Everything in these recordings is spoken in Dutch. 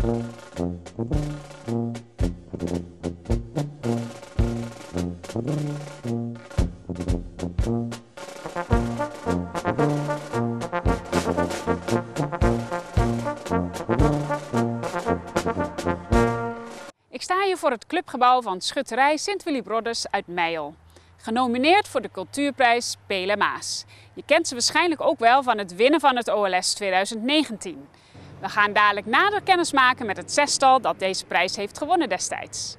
Ik sta hier voor het clubgebouw van Schutterij Sint-Willibrordus uit Mijl. Genomineerd voor de cultuurprijs Pele Maas. Je kent ze waarschijnlijk ook wel van het winnen van het OLS 2019. We gaan dadelijk nader kennis maken met het zestal dat deze prijs heeft gewonnen destijds.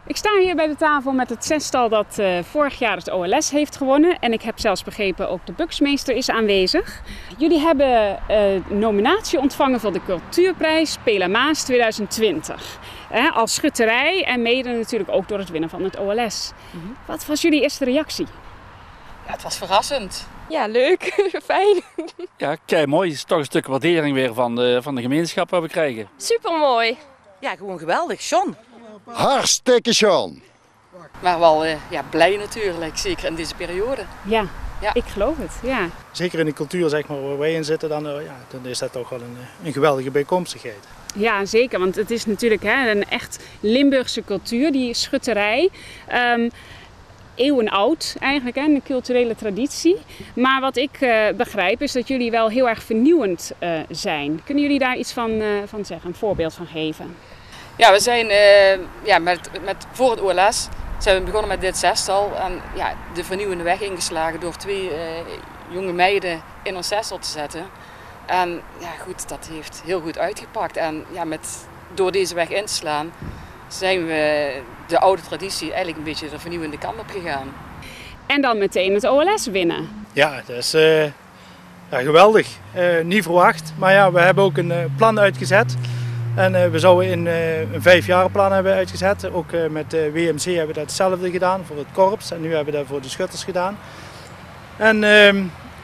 Ik sta hier bij de tafel met het zestal dat vorig jaar het OLS heeft gewonnen. En ik heb zelfs begrepen ook de buksmeester is aanwezig. Jullie hebben nominatie ontvangen voor de cultuurprijs Pele Maas 2020. Als schutterij en mede natuurlijk ook door het winnen van het OLS. Wat was jullie eerste reactie? Ja, het was verrassend. Ja, leuk. Fijn. Ja, kei mooi. Het is toch een stuk waardering weer van de gemeenschap wat we krijgen. Supermooi. Ja, gewoon geweldig. John. Hartstikke John. Maar wel blij natuurlijk, zeker in deze periode. Ja, Ja. ik geloof het. Ja. Zeker in de cultuur zeg maar, waar wij in zitten, dan is dat toch wel een geweldige bijkomstigheid. Ja, zeker. Want het is natuurlijk een echt Limburgse cultuur, die schutterij. Eeuwenoud eigenlijk, een culturele traditie. Maar wat ik begrijp is dat jullie wel heel erg vernieuwend zijn. Kunnen jullie daar iets van zeggen, een voorbeeld van geven? Ja, we zijn voor het OLS zijn we begonnen met dit zestal. En ja, de vernieuwende weg ingeslagen door 2 jonge meiden in ons zestal te zetten. En ja, goed, dat heeft heel goed uitgepakt. En ja, door deze weg in te slaan zijn we de oude traditie eigenlijk een beetje de vernieuwende kant op gegaan. En dan meteen het OLS winnen. Ja, dat is geweldig. Niet verwacht. Maar ja, we hebben ook een plan uitgezet. En we zouden een 5-jaren plan hebben uitgezet. Ook met de WMC hebben we dat hetzelfde gedaan voor het korps. En nu hebben we dat voor de schutters gedaan. En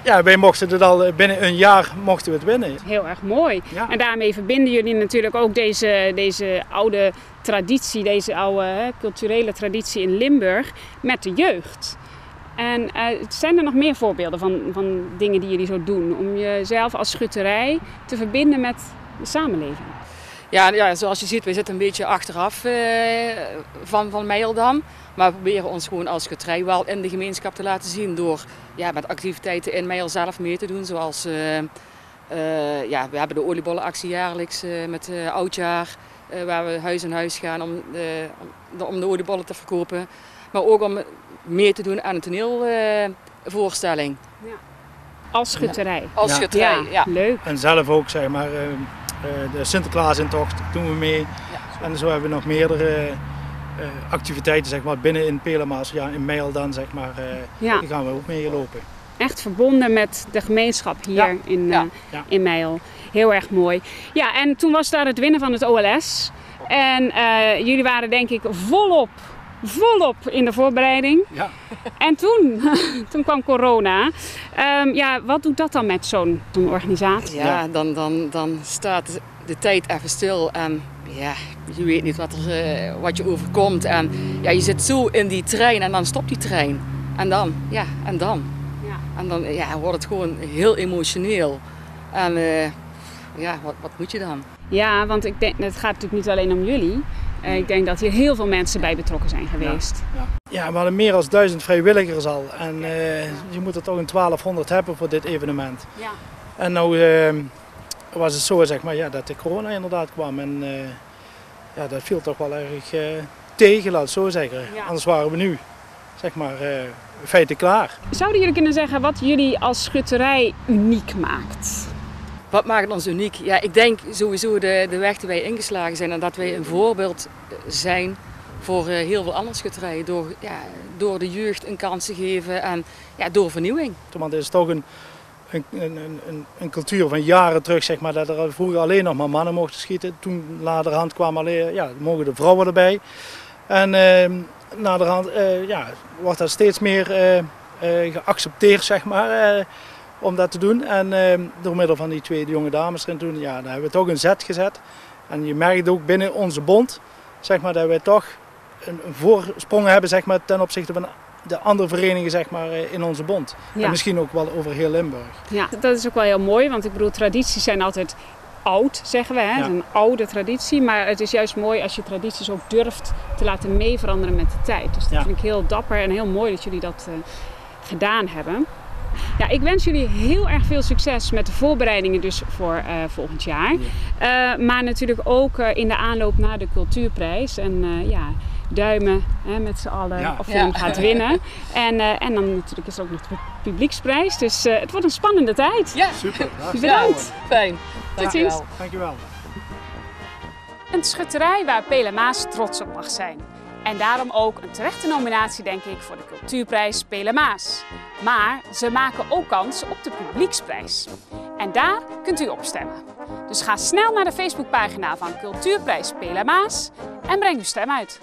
wij mochten het al binnen een jaar mochten we het winnen. Heel erg mooi. Ja. En daarmee verbinden jullie natuurlijk ook deze oude traditie, deze oude culturele traditie in Limburg met de jeugd. En zijn er nog meer voorbeelden van dingen die jullie zo doen om jezelf als schutterij te verbinden met de samenleving? Ja, zoals je ziet, we zitten een beetje achteraf van Mijl dan. Maar we proberen ons gewoon als schutterij wel in de gemeenschap te laten zien door met activiteiten in Mijl zelf mee te doen. Zoals we hebben de oliebollenactie jaarlijks met oudjaar, waar we huis in huis gaan om de oliebollen te verkopen. Maar ook om mee te doen aan een toneelvoorstelling. Ja. Als schutterij? Ja. Als schutterij, ja. Leuk. En zelf ook, zeg maar, de Sinterklaasintocht doen we mee. Ja. En zo hebben we nog meerdere activiteiten zeg maar, binnen in Pele Maas. Ja, in Mijl dan, zeg maar, die gaan we ook meelopen. Echt verbonden met de gemeenschap hier in Mijl. Heel erg mooi. Ja, en toen was daar het winnen van het OLS. En jullie waren denk ik volop in de voorbereiding. Ja. En toen kwam corona. Wat doet dat dan met zo'n organisatie? Ja, dan staat de tijd even stil en ja, je weet niet wat je overkomt. En ja, je zit zo in die trein en dan stopt die trein. En dan. En dan wordt het gewoon heel emotioneel. En wat moet je dan? Ja, want ik denk, het gaat natuurlijk niet alleen om jullie. Ik denk dat hier heel veel mensen bij betrokken zijn geweest. Ja, we hadden meer dan 1000 vrijwilligers al. En je moet er toch een 1200 hebben voor dit evenement. Ja. En nou was het zo zeg maar, dat de corona inderdaad kwam. En dat viel toch wel erg tegen, laat het zo zeggen. Ja. Anders waren we nu zeg maar, in feite klaar. Zouden jullie kunnen zeggen wat jullie als schutterij uniek maakt? Wat maakt ons uniek? Ja, ik denk sowieso de weg die wij ingeslagen zijn en dat wij een voorbeeld zijn voor heel veel andere schutterijen. Door de jeugd een kans te geven en door vernieuwing. Want het is toch een cultuur van jaren terug, zeg maar, dat er vroeger alleen nog maar mannen mochten schieten. Toen naderhand kwamen mogen de vrouwen erbij. En naderhand wordt dat steeds meer geaccepteerd, zeg maar. Om dat te doen. En door middel van die 2 jonge dames erin toen, daar hebben we toch een zet gezet. En je merkt ook binnen onze bond, zeg maar, dat wij toch een voorsprong hebben, zeg maar, ten opzichte van de andere verenigingen, zeg maar, in onze bond. Ja. En misschien ook wel over heel Limburg. Ja, dat is ook wel heel mooi, want ik bedoel, tradities zijn altijd oud, zeggen we. Hè? Ja. Het is een oude traditie, maar het is juist mooi als je tradities ook durft te laten mee veranderen met de tijd. Dus dat vind ik heel dapper en heel mooi dat jullie dat gedaan hebben. Ja, ik wens jullie heel erg veel succes met de voorbereidingen dus voor volgend jaar. Ja. Maar natuurlijk ook in de aanloop naar de Cultuurprijs. En duimen met z'n allen of je hem gaat winnen. En dan natuurlijk is er ook nog de publieksprijs. Dus het wordt een spannende tijd. Ja, Super. Bedankt. Fijn. Tot ziens. Dankjewel. Een schutterij waar Pele Maas trots op mag zijn. En daarom ook een terechte nominatie, denk ik, voor de Cultuurprijs Pele Maas. Maar ze maken ook kans op de publieksprijs. En daar kunt u op stemmen. Dus ga snel naar de Facebookpagina van Cultuurprijs Pele Maas en breng uw stem uit.